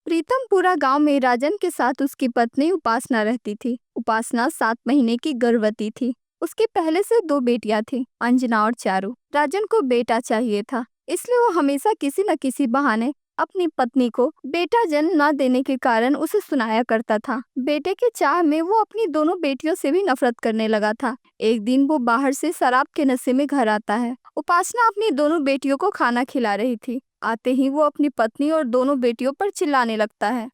प्रीतम पूरा गांव में राजन के साथ उसकी पत्नी उपासना रहती थी। उपासना 7 महीने की गर्भवती थी। उसके पहले से 2 बेटियां थी, अंजना और चारू। राजन को बेटा चाहिए था, इसलिए वो हमेशा किसी न किसी बहाने अपनी पत्नी को बेटा जन्म न देने के कारण उसे सुनाया करता था। बेटे के चाह में वो अपनी दोनों बेटियों से भी नफरत करने लगा था। एक दिन वो बाहर से शराब के नशे में घर आता है। उपासना अपनी दोनों बेटियों को खाना खिला रही थी। आते ही वो अपनी पत्नी और दोनों बेटियों पर चिल्लाने लगता है।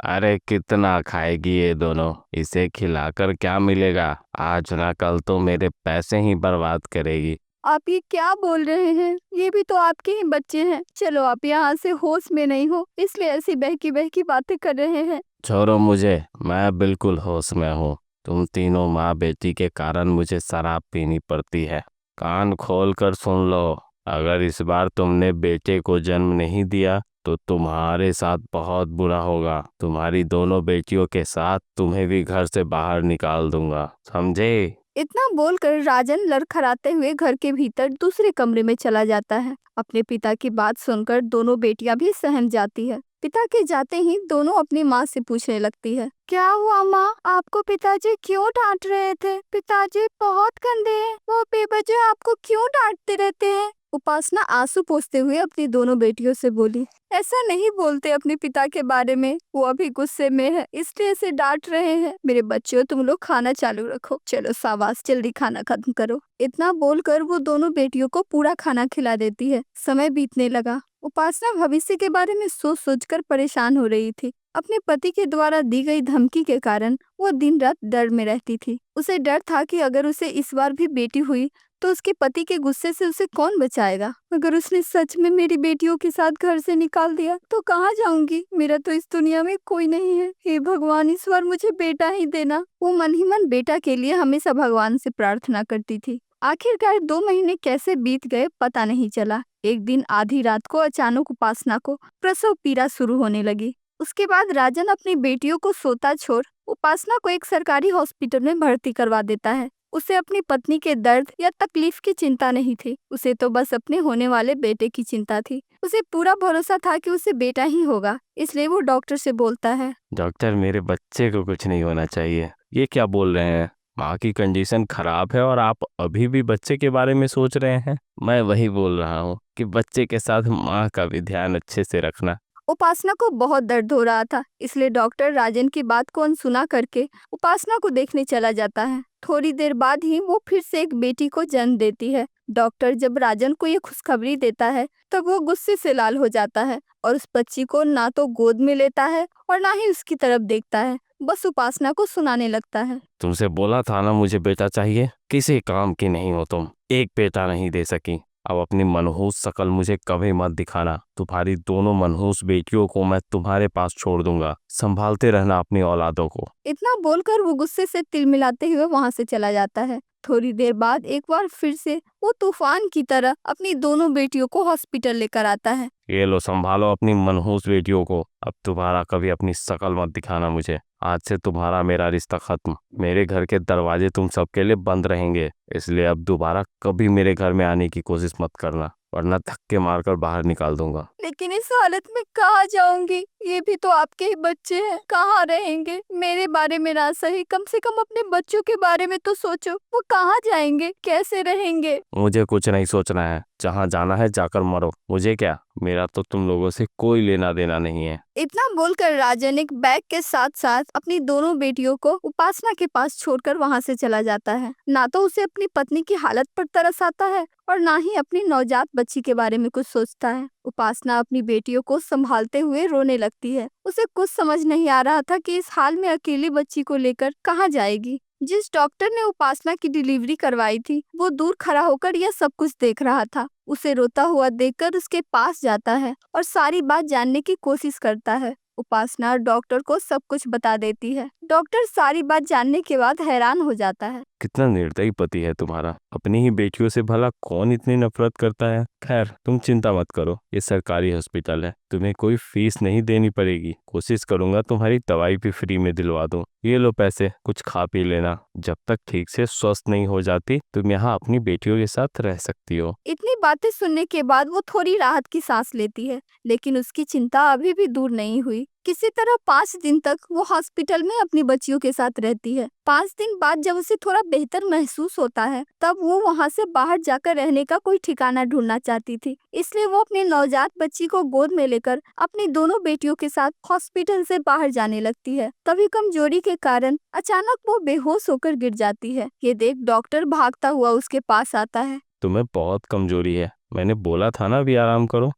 अरे कितना खाएगी ये दोनों? इसे खिलाकर क्या मिलेगा? आज ना कल तो मेरे पैसे ही बर्बाद करेगी। आप ये क्या बोल रहे हैं? ये भी तो आपके ही बच्चे हैं। चलो, आप यहाँ से होश में नहीं हो, इसलिए ऐसी बहकी बहकी बातें कर रहे हैं। छोड़ो मुझे, मैं बिल्कुल होश में हूँ। तुम तीनों माँ बेटी के कारण मुझे शराब पीनी पड़ती है। कान खोल कर सुन लो, अगर इस बार तुमने बेटे को जन्म नहीं दिया तो तुम्हारे साथ बहुत बुरा होगा। तुम्हारी दोनों बेटियों के साथ तुम्हें भी घर से बाहर निकाल दूंगा, समझे? इतना बोलकर राजन लड़खड़ाते हुए घर के भीतर दूसरे कमरे में चला जाता है। अपने पिता की बात सुनकर दोनों बेटियां भी सहम जाती है। पिता के जाते ही दोनों अपनी माँ से पूछने लगती है, क्या हुआ माँ? आपको पिताजी क्यों डांट रहे थे? पिताजी बहुत गंदे हैं, वो बेवजह आपको क्यों डांटते रहते हैं? उपासना आंसू पोंछते हुए अपनी दोनों बेटियों से बोली, ऐसा नहीं बोलते अपने पिता के बारे में, वो अभी गुस्से में है इसलिए ऐसे डांट रहे हैं। मेरे बच्चों, तुम लोग खाना चालू रखो। चलो शाबाश, जल्दी खाना खत्म करो। इतना बोलकर वो दोनों बेटियों को पूरा खाना खिला देती है। समय बीतने लगा। उपासना भविष्य के बारे में सोच सोचकर परेशान हो रही थी। अपने पति के द्वारा दी गई धमकी के कारण वो दिन रात डर में रहती थी। उसे डर था कि अगर उसे इस बार भी बेटी हुई तो उसके पति के गुस्से से उसे कौन बचाएगा। अगर उसने सच में मेरी बेटियों के साथ घर से निकाल दिया तो कहाँ जाऊंगी? मेरा तो इस दुनिया में कोई नहीं है। हे भगवान, इस बार मुझे बेटा ही देना। वो मन ही मन बेटा के लिए हमेशा भगवान से प्रार्थना करती थी। आखिरकार 2 महीने कैसे बीत गए पता नहीं चला। एक दिन आधी रात को अचानक उपासना को प्रसव पीड़ा शुरू होने लगी। उसके बाद राजन अपनी बेटियों को सोता छोड़ उपासना को एक सरकारी हॉस्पिटल में भर्ती करवा देता है। उसे अपनी पत्नी के दर्द या तकलीफ की चिंता नहीं थी, उसे तो बस अपने होने वाले बेटे की चिंता थी। उसे पूरा भरोसा था कि उसे बेटा ही होगा, इसलिए वो डॉक्टर से बोलता है, डॉक्टर, मेरे बच्चे को कुछ नहीं होना चाहिए। ये क्या बोल रहे हैं? माँ की कंडीशन खराब है और आप अभी भी बच्चे के बारे में सोच रहे हैं। मैं वही बोल रहा हूँ कि बच्चे के साथ माँ का भी ध्यान अच्छे से रखना। उपासना को बहुत दर्द हो रहा था, इसलिए डॉक्टर राजन की बात को अनसुना करके उपासना को देखने चला जाता है। थोड़ी देर बाद ही वो फिर से एक बेटी को जन्म देती है। डॉक्टर जब राजन को ये खुशखबरी देता है तब वो गुस्से से लाल हो जाता है और उस बच्ची को ना तो गोद में लेता है और ना ही उसकी तरफ देखता है, बस उपासना को सुनाने लगता है। तुमसे बोला था ना मुझे बेटा चाहिए। किसी काम की नहीं हो तुम, एक बेटा नहीं दे सकी। अब अपनी मनहूस शकल मुझे कभी मत दिखाना। तुम्हारी दोनों मनहूस बेटियों को मैं तुम्हारे पास छोड़ दूंगा। संभालते रहना अपनी औलादों को। इतना बोलकर वो गुस्से से तिलमिलाते हुए वहां से चला जाता है। थोड़ी देर बाद एक बार फिर से वो तूफान की तरह अपनी दोनों बेटियों को हॉस्पिटल लेकर आता है। ये लो, संभालो अपनी मनहूस बेटियों को। अब दोबारा कभी अपनी शकल मत दिखाना मुझे। आज से तुम्हारा मेरा रिश्ता खत्म। मेरे घर के दरवाजे तुम सबके लिए बंद रहेंगे, इसलिए अब दोबारा कभी मेरे घर में आने की कोशिश मत करना, वरना धक्के मारकर बाहर निकाल दूंगा। लेकिन इस हालत में कहाँ जाऊंगी? ये भी तो आपके ही बच्चे हैं, कहाँ रहेंगे? मेरे बारे में ना सही, कम से कम अपने बच्चों के बारे में तो सोचो। वो कहाँ जाएंगे, कैसे रहेंगे? मुझे कुछ नहीं सोचना है। जहाँ जाना है जाकर मरो, मुझे क्या। मेरा तो तुम लोगों से कोई लेना देना नहीं है। इतना बोलकर राजन एक बैग के साथ साथ अपनी दोनों बेटियों को उपासना के पास छोड़कर वहां से चला जाता है। ना तो उसे अपनी पत्नी की हालत पर तरस आता है और ना ही अपनी नवजात बच्ची के बारे में कुछ सोचता है। उपासना अपनी बेटियों को संभालते हुए रोने लगती है। उसे कुछ समझ नहीं आ रहा था कि इस हाल में अकेली बच्ची को लेकर कहाँ जाएगी। जिस डॉक्टर ने उपासना की डिलीवरी करवाई थी वो दूर खड़ा होकर यह सब कुछ देख रहा था। उसे रोता हुआ देखकर उसके पास जाता है और सारी बात जानने की कोशिश करता है। उपासना डॉक्टर को सब कुछ बता देती है। डॉक्टर सारी बात जानने के बाद हैरान हो जाता है। कितना निर्दयी पति है तुम्हारा। अपनी ही बेटियों से भला कौन इतनी नफरत करता है। खैर, तुम चिंता मत करो, ये सरकारी हॉस्पिटल है, तुम्हें कोई फीस नहीं देनी पड़ेगी। कोशिश करूंगा तुम्हारी दवाई भी फ्री में दिलवा दूं। ये लो पैसे, कुछ खा पी लेना। जब तक ठीक से स्वस्थ नहीं हो जाती तुम यहाँ अपनी बेटियों के साथ रह सकती हो। इतनी बातें सुनने के बाद वो थोड़ी राहत की सांस लेती है, लेकिन उसकी चिंता अभी भी दूर नहीं हुई किसी तरह 5 दिन तक वो हॉस्पिटल में अपनी बच्चियों के साथ रहती है। 5 दिन बाद जब उसे थोड़ा बेहतर महसूस होता है तब वो वहाँ से बाहर जाकर रहने का कोई ठिकाना ढूंढना चाहती थी। इसलिए वो अपनी नवजात बच्ची को गोद में लेकर अपनी दोनों बेटियों के साथ हॉस्पिटल से बाहर जाने लगती है। तभी कमजोरी के कारण अचानक वो बेहोश होकर गिर जाती है। ये देख डॉक्टर भागता हुआ उसके पास आता है। तुम्हें बहुत कमजोरी है, मैंने बोला था ना अभी आराम करो।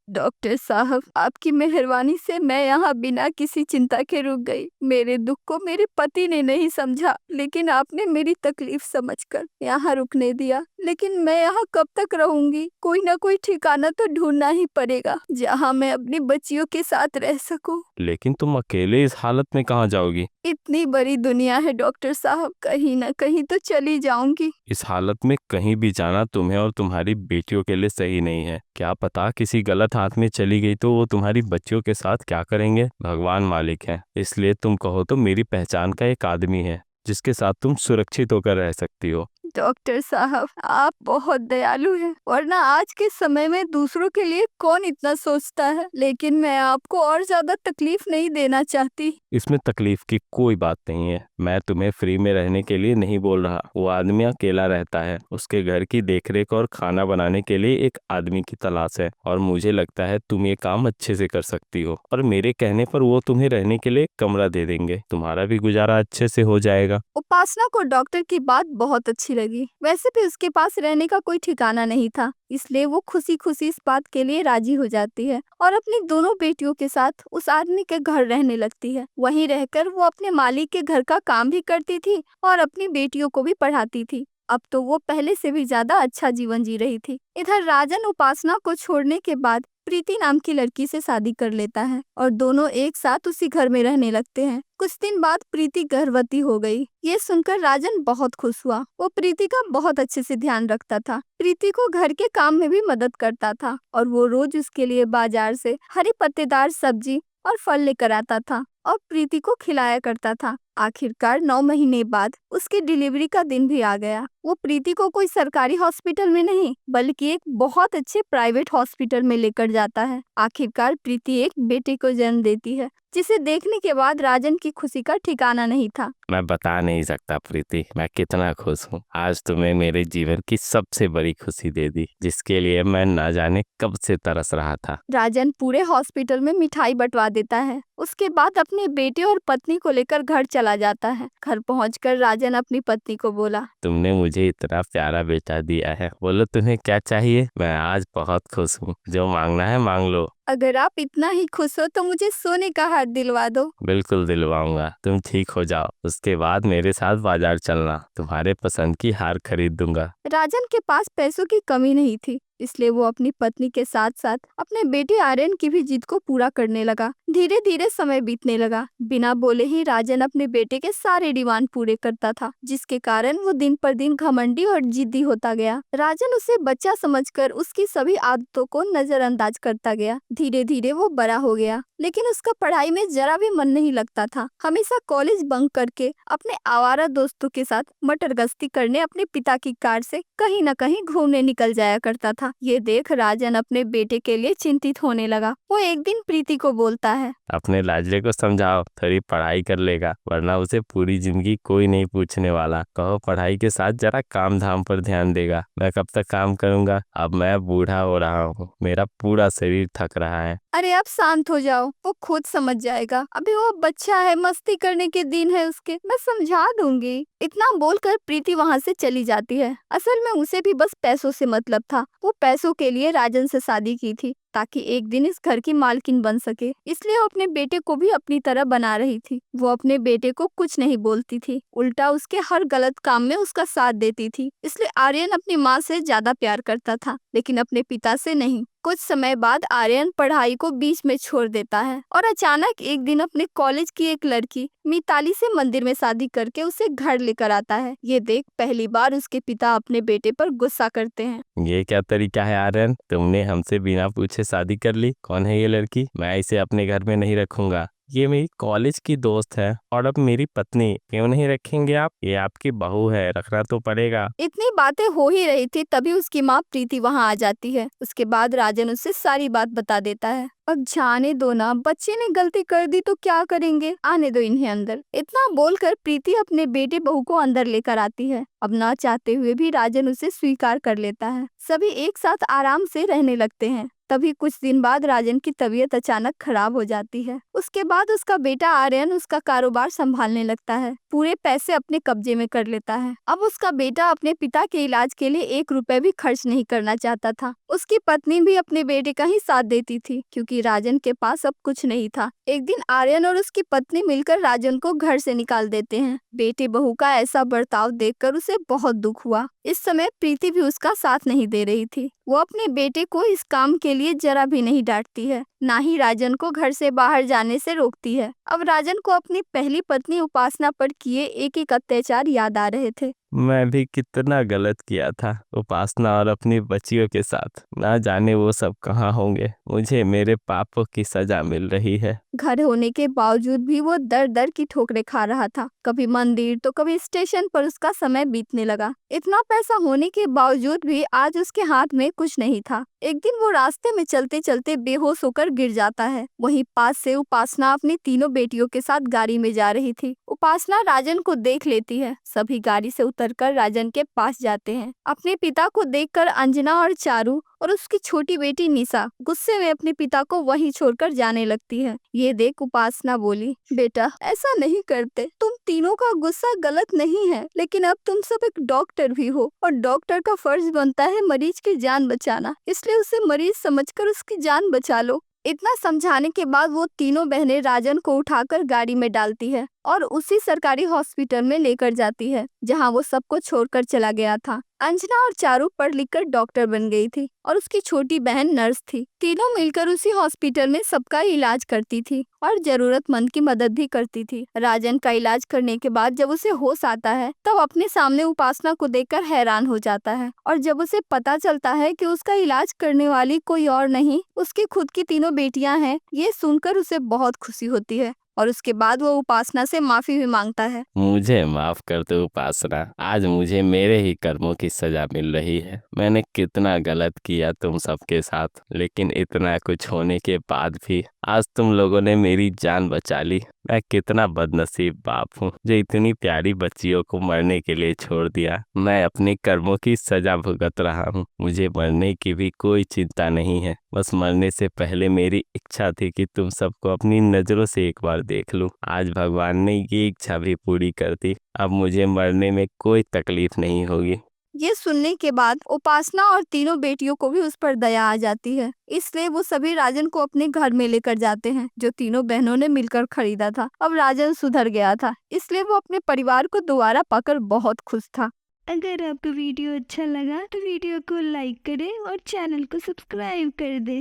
डॉक्टर साहब, आपकी मेहरबानी से मैं यहाँ बिना किसी चिंता के रुक गई। मेरे दुख को मेरे पति ने नहीं समझा, लेकिन आपने मेरी तकलीफ समझकर यहाँ रुकने दिया। लेकिन मैं यहाँ कब तक रहूंगी? कोई ना कोई ठिकाना तो ढूंढना ही पड़ेगा जहाँ मैं अपनी बच्चियों के साथ रह सकूं। लेकिन तुम अकेले इस हालत में कहाँ जाओगी? इतनी बड़ी दुनिया है डॉक्टर साहब, कहीं ना कहीं तो चली जाऊंगी। इस हालत में कहीं भी जाना तुम्हें और तुम्हारी बेटियों के लिए सही नहीं है। क्या पता किसी गलत हाथ में चली गई तो वो तुम्हारी बच्चियों के साथ क्या करेंगे। भगवान मालिक है, इसलिए तुम कहो तो मेरी पहचान का एक आदमी है जिसके साथ तुम सुरक्षित होकर रह सकती हो। डॉक्टर साहब, आप बहुत दयालु हैं, वरना आज के समय में दूसरों के लिए कौन इतना सोचता है। लेकिन मैं आपको और ज्यादा तकलीफ नहीं देना चाहती। इसमें तकलीफ की कोई बात नहीं है। मैं तुम्हें फ्री में रहने के लिए नहीं बोल रहा। वो आदमी अकेला रहता है, उसके घर की देखरेख और खाना बनाने के लिए एक आदमी की तलाश है, और मुझे लगता है तुम ये काम अच्छे से कर सकती हो। और मेरे कहने पर वो तुम्हें रहने के लिए कमरा दे देंगे, तुम्हारा भी गुजारा अच्छे से हो जाएगा। उपासना को डॉक्टर की बात बहुत अच्छी लगी। वैसे भी उसके पास रहने का कोई ठिकाना नहीं था, इसलिए वो खुशी खुशी इस बात के लिए राजी हो जाती है और अपनी दोनों बेटियों के साथ उस आदमी के घर रहने लगती है। वहीं रहकर वो अपने मालिक के घर का काम भी करती थी और अपनी बेटियों को भी पढ़ाती थी। अब तो वो पहले से भी ज्यादा अच्छा जीवन जी रही थी। इधर राजन उपासना को छोड़ने के बाद प्रीति नाम की लड़की से शादी कर लेता है और दोनों एक साथ उसी घर में रहने लगते हैं। कुछ दिन बाद प्रीति गर्भवती हो गई। ये सुनकर राजन बहुत खुश हुआ। वो प्रीति का बहुत अच्छे से ध्यान रखता था, प्रीति को घर के काम में भी मदद करता था और वो रोज उसके लिए बाजार से हरी पत्तेदार सब्जी और फल लेकर आता था और प्रीति को खिलाया करता था। आखिरकार 9 महीने बाद उसकी डिलीवरी का दिन भी आ गया। वो प्रीति को कोई सरकारी हॉस्पिटल में नहीं बल्कि एक बहुत अच्छे प्राइवेट हॉस्पिटल में लेकर जाता है। आखिरकार प्रीति एक बेटे को जन्म देती है, जिसे देखने के बाद राजन की खुशी का ठिकाना नहीं था। मैं बता नहीं सकता प्रीति, मैं कितना खुश हूँ। आज तुम्हें मेरे जीवन की सबसे बड़ी खुशी दे दी, जिसके लिए मैं न जाने कब से तरस रहा था। राजन पूरे हॉस्पिटल में मिठाई बंटवा देता है। उसके बाद अपने बेटे और पत्नी को लेकर घर चला जाता है। घर पहुंचकर राजन अपनी पत्नी को बोला, तुमने मुझे इतना प्यारा बेटा दिया है, बोलो तुम्हें क्या चाहिए। मैं आज बहुत खुश हूँ, जो मांगना है मांग लो। अगर आप इतना ही खुश हो तो मुझे सोने का हार दिलवा दो। बिल्कुल दिलवाऊंगा, तुम ठीक हो जाओ, उसके बाद मेरे साथ बाजार चलना, तुम्हारे पसंद की हार खरीद दूंगा। राजन के पास पैसों की कमी नहीं थी, इसलिए वो अपनी पत्नी के साथ साथ अपने बेटे आर्यन की भी जिद को पूरा करने लगा। धीरे धीरे समय बीतने लगा। बिना बोले ही राजन अपने बेटे के सारे डिमांड पूरे करता था, जिसके कारण वो दिन पर दिन घमंडी और जिद्दी होता गया। राजन उसे बच्चा समझकर उसकी सभी आदतों को नजरअंदाज करता गया। धीरे धीरे वो बड़ा हो गया, लेकिन उसका पढ़ाई में जरा भी मन नहीं लगता था। हमेशा कॉलेज बंक करके अपने आवारा दोस्तों के साथ मटर गश्ती करने अपने पिता की कार से कहीं न कहीं घूमने निकल जाया करता था। ये देख राजन अपने बेटे के लिए चिंतित होने लगा। वो एक दिन प्रीति को बोलता है, अपने लाडले को समझाओ, थोड़ी पढ़ाई कर लेगा, वरना उसे पूरी जिंदगी कोई नहीं पूछने वाला। कहो पढ़ाई के साथ जरा काम धाम पर ध्यान देगा। मैं कब तक काम करूंगा, अब मैं बूढ़ा हो रहा हूँ, मेरा पूरा शरीर थक रहा है। अरे आप शांत हो जाओ, वो खुद समझ जाएगा। अभी वो बच्चा है, मस्ती करने के दिन है उसके, मैं समझा दूंगी। इतना बोलकर प्रीति वहाँ से चली जाती है। असल में उसे भी बस पैसों से मतलब था। वो पैसों के लिए राजन से शादी की थी ताकि एक दिन इस घर की मालकिन बन सके, इसलिए वो अपने बेटे को भी अपनी तरह बना रही थी। वो अपने बेटे को कुछ नहीं बोलती थी, उल्टा उसके हर गलत काम में उसका साथ देती थी। इसलिए आर्यन अपनी माँ से ज्यादा प्यार करता था, लेकिन अपने पिता से नहीं। कुछ समय बाद आर्यन पढ़ाई को बीच में छोड़ देता है और अचानक एक दिन अपने कॉलेज की एक लड़की मिताली से मंदिर में शादी करके उसे घर लेकर आता है। ये देख पहली बार उसके पिता अपने बेटे पर गुस्सा करते हैं। ये क्या तरीका है आर्यन, तुमने हमसे बिना पूछे शादी कर ली। कौन है ये लड़की? मैं इसे अपने घर में नहीं रखूंगा। ये मेरी कॉलेज की दोस्त है और अब मेरी पत्नी। क्यों नहीं रखेंगे आप? ये आपकी बहू है, रखना तो पड़ेगा। इतनी बातें हो ही रही थी तभी उसकी माँ प्रीति वहाँ आ जाती है। उसके बाद राजन उससे सारी बात बता देता है। अब जाने दो ना, बच्चे ने गलती कर दी तो क्या करेंगे, आने दो इन्हें अंदर। इतना बोलकर प्रीति अपने बेटे बहू को अंदर लेकर आती है। अब ना चाहते हुए भी राजन उसे स्वीकार कर लेता है। सभी एक साथ आराम से रहने लगते हैं। तभी कुछ दिन बाद राजन की तबीयत अचानक खराब हो जाती है। उसके बाद उसका बेटा आर्यन उसका कारोबार संभालने लगता है, पूरे पैसे अपने कब्जे में कर लेता है। अब उसका बेटा अपने पिता के इलाज के लिए 1 रुपए भी खर्च नहीं करना चाहता था। उसकी पत्नी भी अपने बेटे का ही साथ देती थी, क्योंकि राजन के पास अब कुछ नहीं था। एक दिन आर्यन और उसकी पत्नी मिलकर राजन को घर से निकाल देते हैं। बेटे बहू का ऐसा बर्ताव देखकर उसे बहुत दुख हुआ। इस समय प्रीति भी उसका साथ नहीं दे रही थी। वो अपने बेटे को इस काम के लिए जरा भी नहीं डांटती है, ना ही राजन को घर से बाहर जाने से रोकती है। अब राजन को अपनी पहली पत्नी उपासना पर किए एक एक अत्याचार याद आ रहे थे। मैं भी कितना गलत किया था उपासना और अपनी बच्चियों के साथ। ना जाने वो सब कहाँ होंगे। मुझे मेरे पापों की सजा मिल रही है। घर होने के बावजूद भी वो दर दर की ठोकरें खा रहा था। कभी मंदिर तो कभी स्टेशन पर उसका समय बीतने लगा। इतना पैसा होने के बावजूद भी आज उसके हाथ में कुछ नहीं था। एक दिन वो रास्ते में चलते चलते बेहोश होकर गिर जाता है। वहीं पास से उपासना अपनी तीनों बेटियों के साथ गाड़ी में जा रही थी। उपासना राजन को देख लेती है। सभी गाड़ी से उतरकर राजन के पास जाते हैं। अपने पिता को देखकर अंजना और चारू और उसकी छोटी बेटी निशा गुस्से में अपने पिता को वहीं छोड़कर जाने लगती है। ये देख उपासना बोली, बेटा ऐसा नहीं करते, तुम तीनों का गुस्सा गलत नहीं है, लेकिन अब तुम सब एक डॉक्टर भी हो और डॉक्टर का फर्ज बनता है मरीज की जान बचाना, इसलिए उसे मरीज समझकर उसकी जान बचा लो। इतना समझाने के बाद वो तीनों बहनें राजन को उठाकर गाड़ी में डालती है और उसी सरकारी हॉस्पिटल में लेकर जाती है जहां वो सबको छोड़कर चला गया था। अंजना और चारू पढ़ लिख कर डॉक्टर बन गई थी और उसकी छोटी बहन नर्स थी। तीनों मिलकर उसी हॉस्पिटल में सबका इलाज करती थी और जरूरतमंद की मदद भी करती थी। राजन का इलाज करने के बाद जब उसे होश आता है तब अपने सामने उपासना को देखकर हैरान हो जाता है और जब उसे पता चलता है कि उसका इलाज करने वाली कोई और नहीं उसकी खुद की तीनों बेटियां हैं, ये सुनकर उसे बहुत खुशी होती है और उसके बाद वो उपासना से माफी भी मांगता है। मुझे माफ कर दो उपासना। आज मुझे मेरे ही कर्मों की सजा मिल रही है। मैंने कितना गलत किया तुम सबके साथ, लेकिन इतना कुछ होने के बाद भी आज तुम लोगों ने मेरी जान बचा ली। मैं कितना बदनसीब बाप हूँ जो इतनी प्यारी बच्चियों को मरने के लिए छोड़ दिया। मैं अपने कर्मों की सजा भुगत रहा हूँ। मुझे मरने की भी कोई चिंता नहीं है। बस मरने से पहले मेरी इच्छा थी कि तुम सबको अपनी नजरों से एक बार देख लूं। आज भगवान ने ये इच्छा भी पूरी कर दी। अब मुझे मरने में कोई तकलीफ नहीं होगी। ये सुनने के बाद उपासना और तीनों बेटियों को भी उस पर दया आ जाती है, इसलिए वो सभी राजन को अपने घर में लेकर जाते हैं जो तीनों बहनों ने मिलकर खरीदा था। अब राजन सुधर गया था, इसलिए वो अपने परिवार को दोबारा पाकर बहुत खुश था। अगर आपको वीडियो अच्छा लगा तो वीडियो को लाइक करें और चैनल को सब्सक्राइब कर दें।